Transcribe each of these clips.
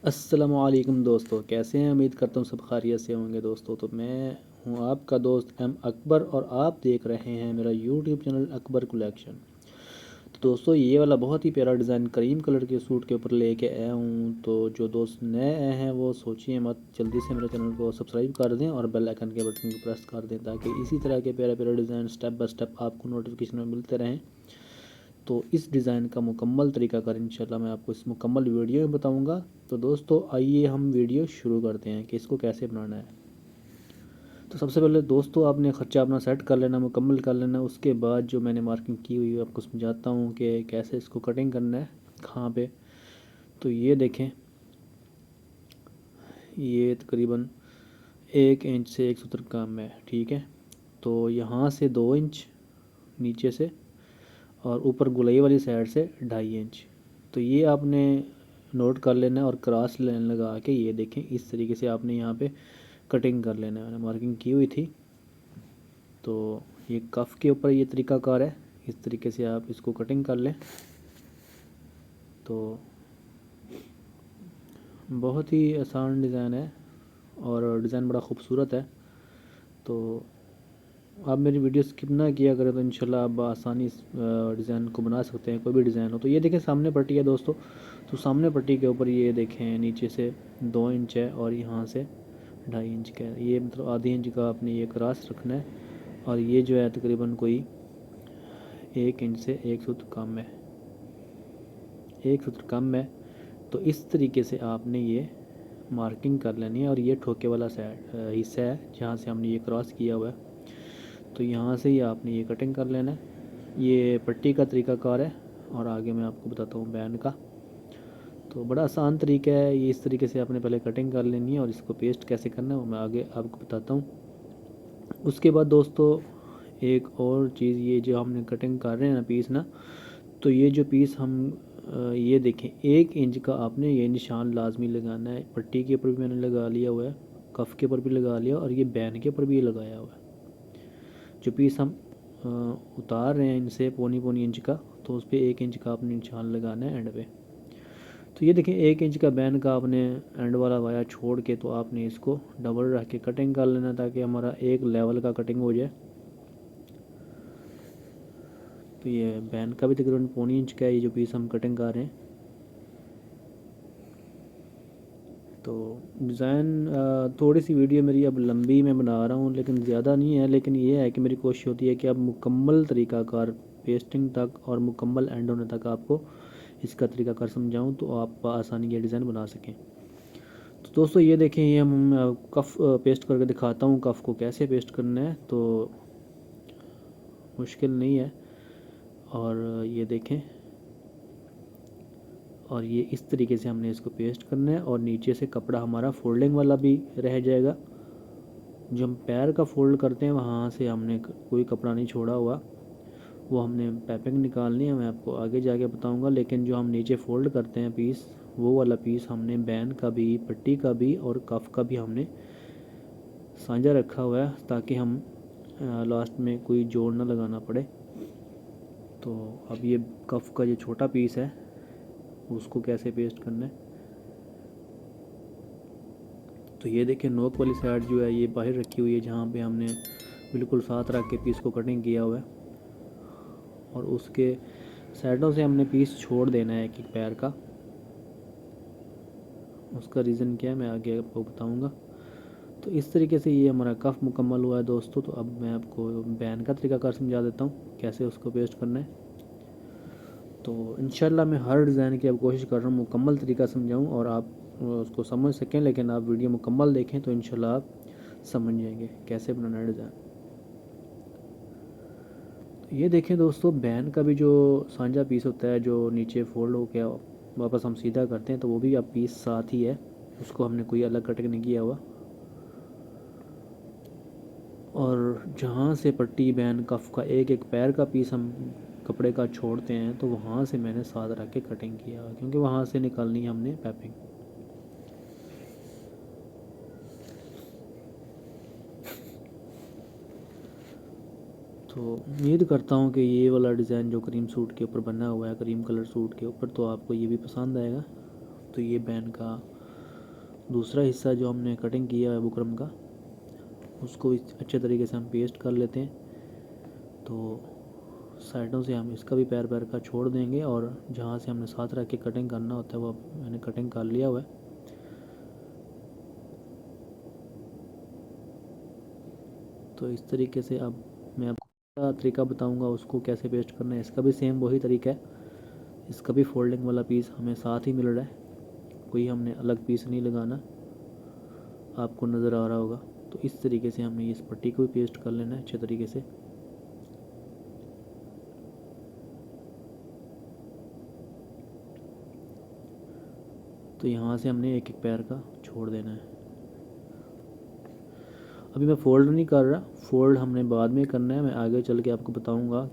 अस्सलामुअलैकुम दोस्तों, कैसे हैं? उम्मीद करता हूँ सब खैरियत से होंगे दोस्तों। तो मैं हूँ आपका दोस्त एम अकबर और आप देख रहे हैं मेरा यूट्यूब चैनल अकबर कलेक्शन। तो दोस्तों, ये वाला बहुत ही प्यारा डिज़ाइन क्रीम कलर के सूट के ऊपर लेके आया हूँ। तो जो दोस्त नए आए हैं वो सोचिए मत, जल्दी से मेरे चैनल को सब्सक्राइब कर दें और बेल आइकन के बटन को प्रेस कर दें, ताकि इसी तरह के प्यारे प्यारे डिज़ाइन स्टेप बाय स्टेप आपको नोटिफिकेशन में मिलते रहें। तो इस डिज़ाइन का मुकम्मल तरीकाकार इंशाल्लाह मैं आपको इस मुकम्मल वीडियो में बताऊंगा। तो दोस्तों, आइए हम वीडियो शुरू करते हैं कि इसको कैसे बनाना है। तो सबसे पहले दोस्तों, आपने ख़र्चा अपना सेट कर लेना, मुकम्मल कर लेना। उसके बाद जो मैंने मार्किंग की हुई है आपको समझाता हूँ कि कैसे इसको कटिंग करना है, कहाँ पे। तो ये देखें, ये तकरीबन 1 इंच से 1 सूत्र कम है, ठीक है। तो यहाँ से 2 इंच नीचे से और ऊपर गुलाई वाली साइड से 2.5 इंच। तो ये आपने नोट कर लेना है और क्रॉस लाइन लगा के ये देखें इस तरीके से आपने यहाँ पे कटिंग कर लेना है। मैंने मार्किंग की हुई थी। तो ये कफ़ के ऊपर ये तरीकाकार है, इस तरीके से आप इसको कटिंग कर लें। तो बहुत ही आसान डिज़ाइन है और डिज़ाइन बड़ा ख़ूबसूरत है। तो आप मेरी वीडियो स्किप ना किया करें तो इंशाल्लाह आप आसानी इस डिज़ाइन को बना सकते हैं, कोई भी डिज़ाइन हो। तो ये देखें सामने पट्टी है दोस्तों। तो सामने पट्टी के ऊपर ये देखें नीचे से 2 इंच है और यहाँ से 2.5 इंच का है। ये मतलब आधे इंच का आपने ये क्रॉस रखना है। और ये जो है तकरीबन कोई 1 इंच से 1 सूत्र कम है, 1 सूत्र कम है। तो इस तरीके से आपने ये मार्किंग कर लेनी है। और ये ठोके वाला साइड हिस्सा है जहाँ से हमने ये क्रॉस किया हुआ है। तो यहाँ से ही आपने ये कटिंग कर लेना है। ये पट्टी का तरीकाकार है और आगे मैं आपको बताता हूँ बैन का। तो बड़ा आसान तरीका है ये, इस तरीके से आपने पहले कटिंग कर लेनी है और इसको पेस्ट कैसे करना है वो मैं आगे आपको बताता हूँ। उसके बाद दोस्तों, एक और चीज़, ये जो हमने कटिंग कर रहे हैं ना पीस ना, तो ये जो पीस हम ये देखें 1 इंच का आपने ये निशान लाजमी लगाना है। पट्टी के ऊपर भी मैंने लगा लिया हुआ है, कफ़ के ऊपर भी लगा लिया और ये बैन के ऊपर भी लगाया हुआ है। जो पीस हम उतार रहे हैं इनसे पौनी पौनी इंच का, तो उस पर 1 इंच का आपने निशान लगाना है एंड पे। तो ये देखें 1 इंच का बैन का आपने एंड वाला वाया छोड़ के तो आपने इसको डबल रख के कटिंग कर लेना, ताकि हमारा एक लेवल का कटिंग हो जाए। तो ये बैन का भी तकरीबन पौनी इंच का है ये जो पीस हम कटिंग कर रहे हैं। तो डिज़ाइन थोड़ी सी वीडियो मेरी अब लंबी मैं बना रहा हूँ, लेकिन ज़्यादा नहीं है। लेकिन ये है कि मेरी कोशिश होती है कि अब मुकम्मल तरीक़ाकार पेस्टिंग तक और मुकम्मल एंड होने तक आपको इसका तरीक़ाकार समझाऊँ तो आप आसानी ये डिज़ाइन बना सकें। तो दोस्तों ये देखें, ये हम कफ़ पेस्ट करके दिखाता हूँ कफ़ को कैसे पेस्ट करना है। तो मुश्किल नहीं है। और ये देखें, और ये इस तरीके से हमने इसको पेस्ट करना है और नीचे से कपड़ा हमारा फोल्डिंग वाला भी रह जाएगा। जो हम पैर का फोल्ड करते हैं वहाँ से हमने कोई कपड़ा नहीं छोड़ा हुआ, वो हमने पैपिंग निकालनी है, मैं आपको आगे जाके बताऊंगा। लेकिन जो हम नीचे फोल्ड करते हैं पीस, वो वाला पीस हमने बैन का भी, पट्टी का भी और कफ़ का भी हमने साझा रखा हुआ है, ताकि हम लास्ट में कोई जोड़ ना लगाना पड़े। तो अब ये कफ़ का जो छोटा पीस है उसको कैसे पेस्ट करना है। तो ये देखिए नोक वाली साइड जो है ये बाहर रखी हुई है, जहाँ पे हमने बिल्कुल साथ रख के पीस को कटिंग किया हुआ है। और उसके साइडों से हमने पीस छोड़ देना है एक एक पैर का। उसका रीज़न क्या है मैं आगे आपको बताऊंगा। तो इस तरीके से ये हमारा कफ़ मुकम्मल हुआ है दोस्तों। तो अब मैं आपको बैन का तरीकाकार समझा देता हूँ कैसे उसको पेस्ट करना है। तो इंशाल्लाह मैं हर डिज़ाइन की अब कोशिश कर रहा हूँ मुकम्मल तरीका समझाऊँ और आप उसको समझ सकें। लेकिन आप वीडियो मुकम्मल देखें तो इंशाल्लाह आप समझ जाएंगे कैसे बनाना है डिज़ाइन। तो ये देखें दोस्तों, बैन का भी जो सांझा पीस होता है जो नीचे फोल्ड हो के वापस हम सीधा करते हैं, तो वो भी अब पीस साथ ही है, उसको हमने कोई अलग कटिंग नहीं किया हुआ। और जहाँ से पट्टी बैन कफ़ का एक एक पैर का पीस हम कपड़े का छोड़ते हैं, तो वहाँ से मैंने साथ रख के कटिंग किया, क्योंकि वहाँ से निकालनी है हमने पैपिंग। तो उम्मीद करता हूँ कि ये वाला डिज़ाइन जो क्रीम सूट के ऊपर बना हुआ है, क्रीम कलर सूट के ऊपर, तो आपको ये भी पसंद आएगा। तो ये बैन का दूसरा हिस्सा जो हमने कटिंग किया है बुकरम का, उसको अच्छे तरीके से हम पेस्ट कर लेते हैं। तो साइडों से हम इसका भी पैर पैर का छोड़ देंगे और जहाँ से हमने साथ रख के कटिंग करना होता है वो मैंने कटिंग कर लिया हुआ है। तो इस तरीके से अब मैं आपको तरीका बताऊंगा उसको कैसे पेस्ट करना है। इसका भी सेम वही तरीका है, इसका भी फोल्डिंग वाला पीस हमें साथ ही मिल रहा है, कोई हमने अलग पीस नहीं लगाना, आपको नज़र आ रहा होगा। तो इस तरीके से हमने इस पट्टी को भी पेस्ट कर लेना है अच्छे तरीके से। तो यहाँ से हमने एक एक पैर का छोड़ देना है। अभी मैं फ़ोल्ड नहीं कर रहा, फ़ोल्ड हमने बाद में करना है, मैं आगे चल के आपको बताऊंगा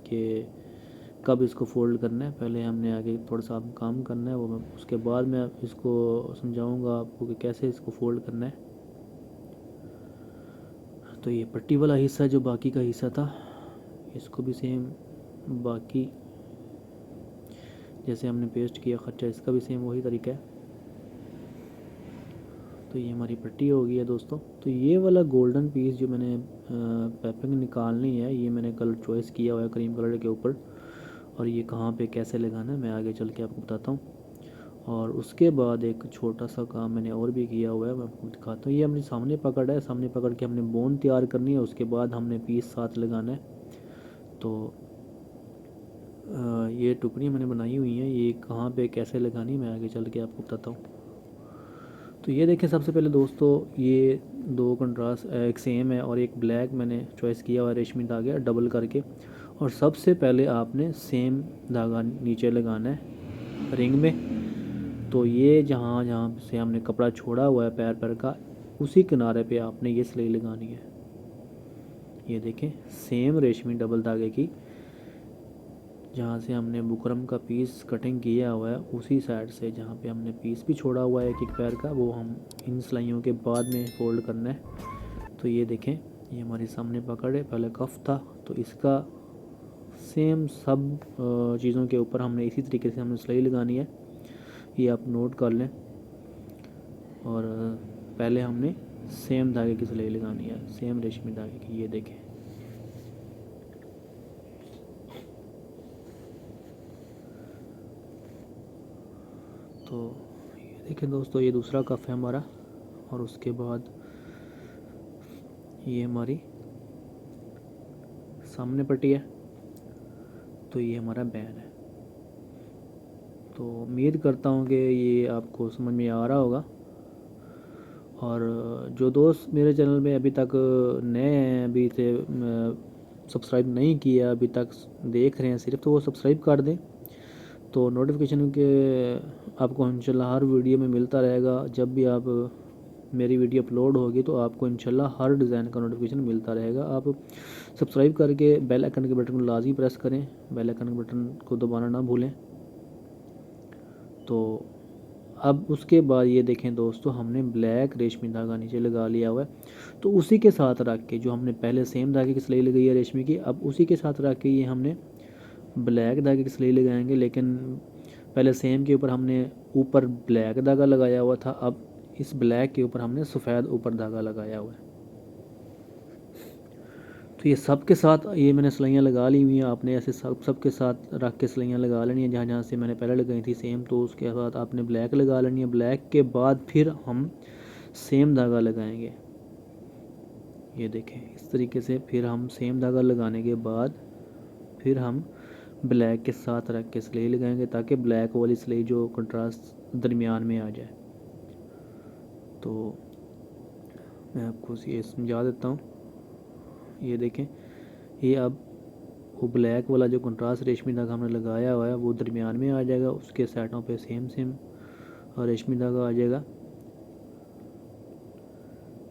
कि कब इसको फ़ोल्ड करना है। पहले हमने आगे थोड़ा सा काम करना है, वो मैं उसके बाद मैं इसको समझाऊंगा आपको कि कैसे इसको फ़ोल्ड करना है। तो ये पट्टी वाला हिस्सा जो बाकी का हिस्सा था, इसको भी सेम बाकी जैसे हमने पेस्ट किया खर्चा, इसका भी सेम वही तरीका है। तो ये हमारी पट्टी हो गई है दोस्तों। तो ये वाला गोल्डन पीस जो मैंने पैपिंग निकालनी है, ये मैंने कलर चॉइस किया हुआ है क्रीम कलर के ऊपर, और ये कहाँ पे कैसे लगाना है मैं आगे चल के आपको बताता हूँ। और उसके बाद एक छोटा सा काम मैंने और भी किया हुआ है, मैं आपको दिखाता हूँ। ये हमने सामने पकड़ है, सामने पकड़ के हमने बोन तैयार करनी है, उसके बाद हमने पीस साथ लगाना है। तो ये टुकड़ी मैंने बनाई हुई है, ये कहाँ पे कैसे लगानी मैं आगे चल के आपको बताता हूँ। तो ये देखें, सबसे पहले दोस्तों ये दो कंट्रास्ट एक सेम है और एक ब्लैक मैंने चॉइस किया हुआ रेशमी धागा डबल करके। और सबसे पहले आपने सेम धागा नीचे लगाना है रिंग में। तो ये जहाँ जहाँ से हमने कपड़ा छोड़ा हुआ है पैर पैर का, उसी किनारे पे आपने ये सिलाई लगानी है। ये देखें, सेम रेशमी डबल धागे की जहाँ से हमने बुकरम का पीस कटिंग किया हुआ है, उसी साइड से जहाँ पे हमने पीस भी छोड़ा हुआ है एक एक पैर का, वो हम इन सिलाइयों के बाद में फोल्ड करना है। तो ये देखें, ये हमारी सामने पकड़ है, पहले कफ था, तो इसका सेम सब चीज़ों के ऊपर हमने इसी तरीके से हमने सिलाई लगानी है, ये आप नोट कर लें। और पहले हमने सेम धागे की सिलाई लगानी है, सेम रेशमी धागे की। ये देखें, तो ये देखें दोस्तों, ये दूसरा कफ है हमारा, और उसके बाद ये हमारी सामने पट्टी है, तो ये हमारा बैन है। तो उम्मीद करता हूँ कि ये आपको समझ में आ रहा होगा। और जो दोस्त मेरे चैनल में अभी तक नए हैं, अभी से सब्सक्राइब नहीं किया अभी तक देख रहे हैं सिर्फ, तो वो सब्सक्राइब कर दें। तो नोटिफिकेशन के आपको इंशाल्लाह हर वीडियो में मिलता रहेगा। जब भी आप मेरी वीडियो अपलोड होगी तो आपको इंशाल्लाह हर डिज़ाइन का नोटिफिकेशन मिलता रहेगा। आप सब्सक्राइब करके बेल आइकन के बटन को लाजमी प्रेस करें, बेल आइकन के बटन को दबाना ना भूलें। तो अब उसके बाद ये देखें दोस्तों, हमने ब्लैक रेशमी धागा नीचे लगा लिया हुआ है। तो उसी के साथ रख के जो हमने पहले सेम धागे की सिलाई लगाई है रेशमी की, अब उसी के साथ रख के ये हमने ब्लैक धागे की सिलाई लगाएंगे। लेकिन पहले सेम के ऊपर हमने ऊपर ब्लैक धागा लगाया हुआ था, अब इस ब्लैक के ऊपर हमने सफ़ेद ऊपर धागा लगाया हुआ है। तो ये सब के साथ ये मैंने सिलाइयाँ लगा ली हुई हैं। आपने ऐसे सब के साथ रख के सिलाइयाँ लगा लेनी है, जहाँ जहाँ से मैंने पहले लगाई थी सेम। तो उसके बाद आपने ब्लैक लगा लेनी है, ब्लैक के बाद फिर हम सेम धागा लगाएंगे। ये देखें, इस तरीके से फिर हम सेम धागा लगाने के बाद फिर हम ब्लैक के साथ रख के सिलाई लगाएंगे, ताकि ब्लैक वाली सिलाई जो कंट्रास्ट दरमियान में आ जाए। तो मैं आपको ये समझा देता हूँ। ये देखें, ये अब वो ब्लैक वाला जो कंट्रास्ट रेशमी धागा हमने लगाया हुआ है वो दरमियान में आ जाएगा, उसके साइडों पे सेम सेम और रेशमी धागा आ जाएगा।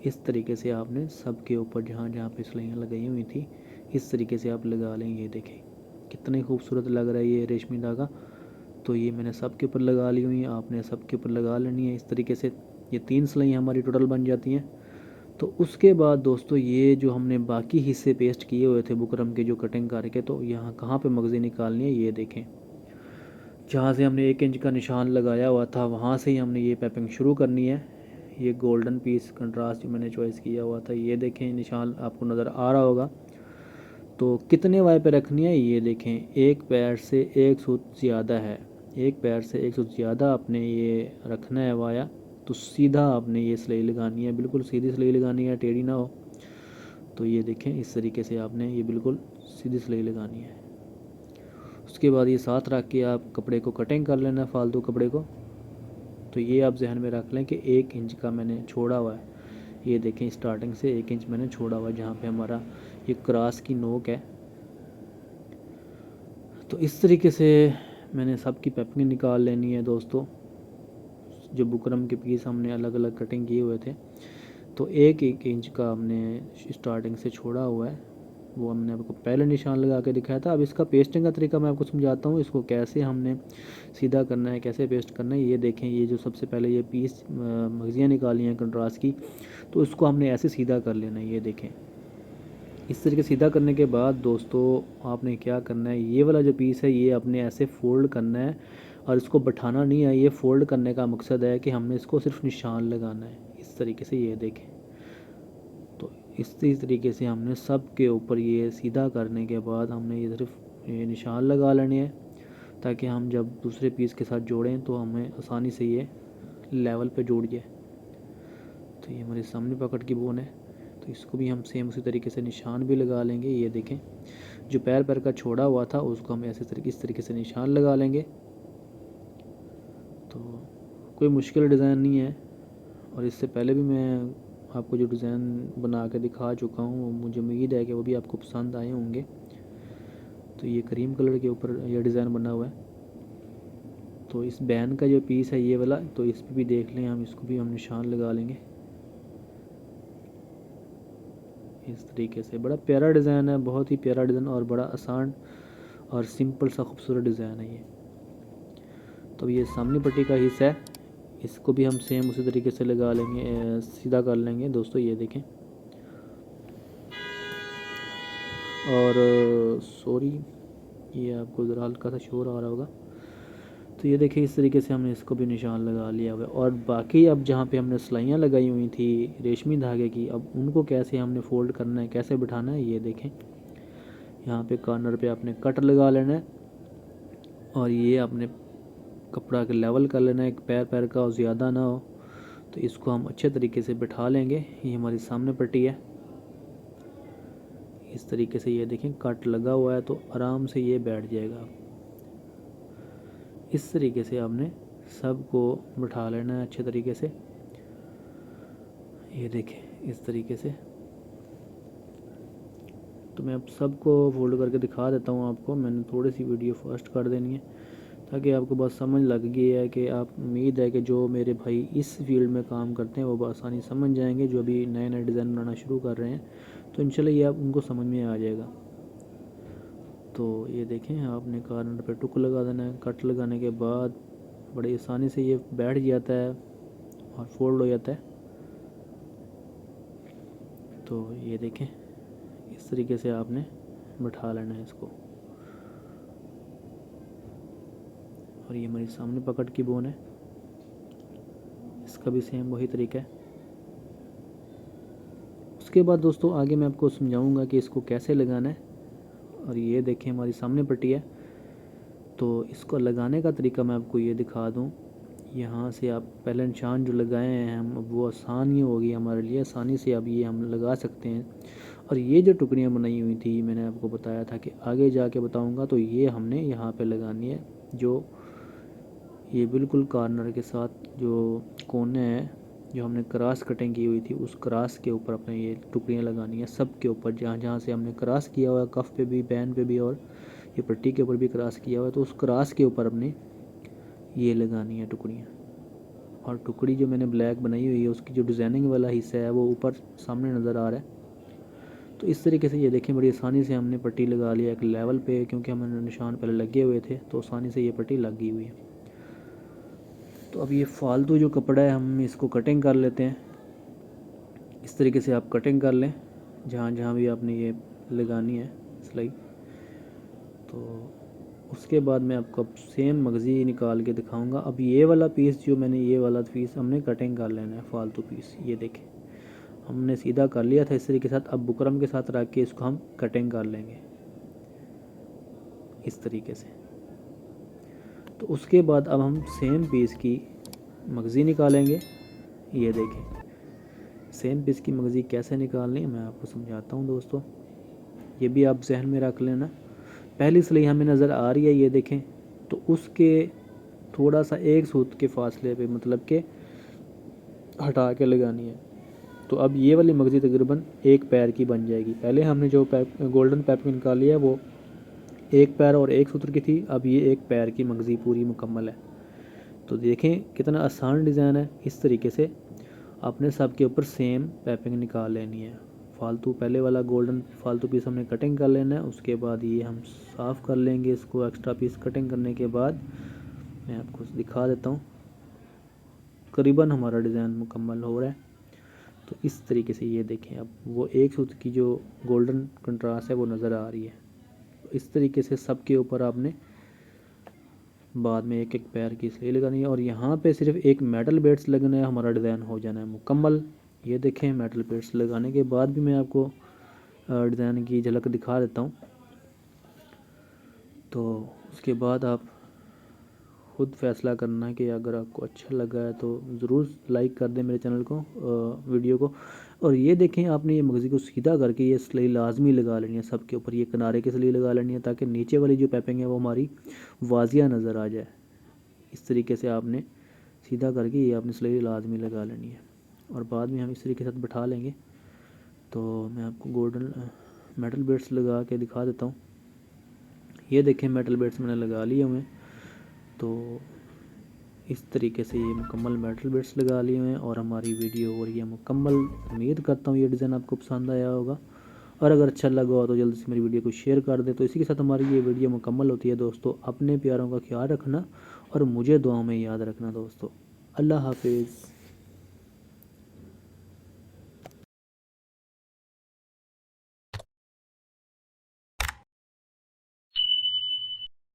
इस तरीके से आपने सब के ऊपर जहाँ जहाँ पे सिलाइयाँ लगाई हुई थी इस तरीके से आप लगा लें। ये देखें कितने खूबसूरत लग रहा है ये रेशमी धागा। तो ये मैंने सब के ऊपर लगा ली हुई है, आपने सब के ऊपर लगा लेनी है। इस तरीके से ये 3 सिलाइयाँ हमारी टोटल बन जाती हैं। तो उसके बाद दोस्तों ये जो हमने बाकी हिस्से पेस्ट किए हुए थे बुकरम के जो कटिंग करके, तो यहाँ कहाँ पे मगज़ी निकालनी है ये देखें। जहाँ से हमने 1 इंच का निशान लगाया हुआ था वहाँ से ही हमने ये पैपिंग शुरू करनी है। ये गोल्डन पीस कंट्रास्ट जो मैंने चॉइस किया हुआ था, ये देखें निशान आपको नज़र आ रहा होगा। तो कितने वायर पे रखनी है ये देखें, एक पैर से एक सूत ज़्यादा है, एक पैर से एक सूत ज़्यादा आपने ये रखना है वाया। तो सीधा आपने ये सिलाई लगानी है, बिल्कुल सीधी सिलाई लगानी है, टेढ़ी ना हो। तो ये देखें इस तरीके से आपने ये बिल्कुल सीधी सिलाई लगानी है। उसके बाद ये साथ रख के आप कपड़े को कटिंग कर लेना है, फालतू कपड़े को। तो ये आप जहन में रख लें कि 1 इंच का मैंने छोड़ा हुआ है। ये देखें स्टार्टिंग से 1 इंच मैंने छोड़ा हुआ है जहाँ पे हमारा ये क्रॉस की नोक है। तो इस तरीके से मैंने सब की पैपिंग निकाल लेनी है दोस्तों। जो बुकरम के पीस हमने अलग अलग कटिंग किए हुए थे, तो 1 इंच का हमने स्टार्टिंग से छोड़ा हुआ है, वो हमने आपको पहले निशान लगा के दिखाया था। अब इसका पेस्टिंग का तरीका मैं आपको समझाता हूँ, इसको कैसे हमने सीधा करना है, कैसे पेस्ट करना है। ये देखें, ये जो सबसे पहले ये पीस मगजियाँ निकाली हैं कंट्रास्ट की, तो इसको हमने ऐसे सीधा कर लेना है। ये देखें इस तरीके सीधा करने के बाद दोस्तों आपने क्या करना है, ये वाला जो पीस है ये आपने ऐसे फ़ोल्ड करना है और इसको बैठाना नहीं है। ये फ़ोल्ड करने का मकसद है कि हमने इसको सिर्फ निशान लगाना है इस तरीके से। ये देखें, तो इसी तरीके से हमने सब के ऊपर ये सीधा करने के बाद हमने ये सिर्फ ये निशान लगा लेने हैं, ताकि हम जब दूसरे पीस के साथ जोड़ें तो हमें आसानी से ये लेवल पे जुड़ जाए। तो ये हमारे सामने पकड़ की बोन है, तो इसको भी हम सेम उसी तरीके से निशान भी लगा लेंगे। ये देखें जो पैर पैर का छोड़ा हुआ था उसको हम ऐसे तरीके इस तरीके से निशान लगा लेंगे। तो कोई मुश्किल डिज़ाइन नहीं है, और इससे पहले भी मैं आपको जो डिज़ाइन बना के दिखा चुका हूँ, मुझे उम्मीद है कि वो भी आपको पसंद आए होंगे। तो ये क्रीम कलर के ऊपर ये डिज़ाइन बना हुआ है। तो इस बैन का जो पीस है ये वाला, तो इस पर भी देख लें, हम इसको भी हम निशान लगा लेंगे इस तरीके से। बड़ा प्यारा डिज़ाइन है, बहुत ही प्यारा डिज़ाइन और बड़ा आसान और सिंपल सा खूबसूरत डिज़ाइन है ये। तो ये सामने पट्टी का हिस्सा है, इसको भी हम सेम उसी तरीके से लगा लेंगे, सीधा कर लेंगे दोस्तों। ये देखें, और सॉरी ये आपको ज़रा हल्का सा शोर आ रहा होगा। तो ये देखिए इस तरीके से हमने इसको भी निशान लगा लिया हुआ है। और बाकी अब जहाँ पे हमने सिलाइयाँ लगाई हुई थी रेशमी धागे की, अब उनको कैसे हमने फ़ोल्ड करना है, कैसे बिठाना है, ये देखें। यहाँ पे कॉर्नर पे आपने कट लगा लेना है और ये आपने कपड़ा के लेवल कर लेना है, एक पैर पैर का और ज़्यादा ना हो। तो इसको हम अच्छे तरीके से बिठा लेंगे। ये हमारी सामने पट्टी है, इस तरीके से ये देखें कट लगा हुआ है, तो आराम से ये बैठ जाएगा। इस तरीके से आपने सब को बिठा लेना है अच्छे तरीके से। ये देखें इस तरीके से। तो मैं अब सबको फोल्ड करके दिखा देता हूँ आपको। मैंने थोड़ी सी वीडियो फास्ट कर देनी है ताकि आपको बस समझ लग गई है कि आप, उम्मीद है कि जो मेरे भाई इस फील्ड में काम करते हैं वो आसानी समझ जाएंगे, जो अभी नए नए डिज़ाइन बनाना शुरू कर रहे हैं। तो इंशाल्लाह ये आप उनको समझ में आ जाएगा। तो ये देखें आपने कॉर्नर पे टुक लगा देना है। कट लगाने के बाद बड़ी आसानी से ये बैठ जाता है और फोल्ड हो जाता है। तो ये देखें इस तरीके से आपने बैठा लेना है इसको। और ये हमारी सामने पकड़ की बोन है, इसका भी सेम वही तरीका है। उसके बाद दोस्तों आगे मैं आपको समझाऊंगा कि इसको कैसे लगाना है। और ये देखें हमारी सामने पट्टी है, तो इसको लगाने का तरीका मैं आपको ये दिखा दूं। यहाँ से आप पहले निशान जो लगाए हैं हम, अब वो आसानी होगी हमारे लिए, आसानी से अब ये हम लगा सकते हैं। और ये जो टुकड़ियाँ बनाई हुई थी मैंने आपको बताया था कि आगे जाके बताऊंगा, तो ये हमने यहाँ पे लगानी है। जो ये बिल्कुल कॉर्नर के साथ जो कोने हैं, जो हमने क्रॉस कटिंग की हुई थी उस क्रॉस के ऊपर अपने ये टुकड़ियाँ लगानी है। सब के ऊपर जहाँ जहाँ से हमने क्रॉस किया हुआ है, कफ पे भी, बैन पे भी, और ये पट्टी के ऊपर भी क्रॉस किया हुआ है, तो उस क्रॉस के ऊपर अपने ये लगानी है टुकड़ियाँ। और टुकड़ी जो मैंने ब्लैक बनाई हुई है उसकी जो डिज़ाइनिंग वाला हिस्सा है वो ऊपर सामने नज़र आ रहा है। तो इस तरीके से ये देखें बड़ी आसानी से हमने पट्टी लगा लिया एक लेवल पे, क्योंकि हमारे निशान पहले लगे हुए थे तो आसानी से ये पट्टी लग गई हुई है। तो अब ये फालतू जो कपड़ा है हम इसको कटिंग कर लेते हैं। इस तरीके से आप कटिंग कर लें जहाँ जहाँ भी आपने ये लगानी है सिलाई। तो उसके बाद मैं आपको अब सेम मगज़ी निकाल के दिखाऊंगा। अब ये वाला पीस जो मैंने, ये वाला पीस हमने कटिंग कर लेना है, फालतू पीस। ये देखें हमने सीधा कर लिया था इस तरीके के साथ। अब बुकरम के साथ रख के इसको हम कटिंग कर लेंगे इस तरीके से। तो उसके बाद अब हम सेम पीस की मगज़ी निकालेंगे। ये देखें सेम पीस की मगज़ी कैसे निकालनी है मैं आपको समझाता हूँ दोस्तों, ये भी आप जहन में रख लेना। पहली सिलाई हमें नज़र आ रही है, ये देखें, तो उसके थोड़ा सा एक सूत के फासले पे मतलब के हटा के लगानी है। तो अब ये वाली मगज़ी तकरीबन एक पैर की बन जाएगी। पहले हमने जो गोल्डन पैपिंग निकाली है वो एक पैर और एक सूत्र की थी, अब ये एक पैर की मगज़ी पूरी मुकम्मल है। तो देखें कितना आसान डिज़ाइन है। इस तरीके से आपने सब के ऊपर सेम पैपिंग निकाल लेनी है। फालतू पहले वाला गोल्डन फालतू पीस हमने कटिंग कर लेना है, उसके बाद ये हम साफ़ कर लेंगे इसको। एक्स्ट्रा पीस कटिंग करने के बाद मैं आपको दिखा देता हूँ, करीबन हमारा डिज़ाइन मुकम्मल हो रहा है। तो इस तरीके से ये देखें, अब वो एक सूत्र की जो गोल्डन कंट्रास्ट है वो नज़र आ रही है। तो इस तरीके से सब के ऊपर आपने बाद में एक एक पैर की सिलाई लगानी है और यहाँ पे सिर्फ एक मेटल बेड्स लगना है, हमारा डिज़ाइन हो जाना है मुकम्मल। ये देखें मेटल बेड्स लगाने के बाद भी मैं आपको डिज़ाइन की झलक दिखा देता हूँ। तो उसके बाद आप खुद फैसला करना है कि अगर आपको अच्छा लगा है तो ज़रूर लाइक कर दें मेरे चैनल को, वीडियो को। और ये देखें आपने ये मगज़ी को सीधा करके ये सिलाई लाजमी लगा लेनी है सब के ऊपर, ये किनारे की सिलाई लगा लेनी है ताकि नीचे वाली जो पैपिंग है वो हमारी वाजिया नज़र आ जाए। इस तरीके से आपने सीधा करके ये आपने सिलाई लाजमी लगा लेनी है और बाद में हम इस तरीके के साथ बैठा लेंगे। तो मैं आपको गोल्डन मेटल बेड्स लगा के दिखा देता हूँ। ये देखें मेटल बेड्स मैंने लगा लिए हुए। तो इस तरीके से ये मुकम्मल मेटल बेड्स लगा लिए हैं और हमारी वीडियो हो रही है मुकम्मल। उम्मीद करता हूँ ये डिज़ाइन आपको पसंद आया होगा और अगर अच्छा लगा हो तो जल्दी से मेरी वीडियो को शेयर कर दें। तो इसी के साथ हमारी ये वीडियो मुकम्मल होती है दोस्तों। अपने प्यारों का ख्याल रखना और मुझे दुआओं में याद रखना दोस्तों। अल्लाह हाफिज़।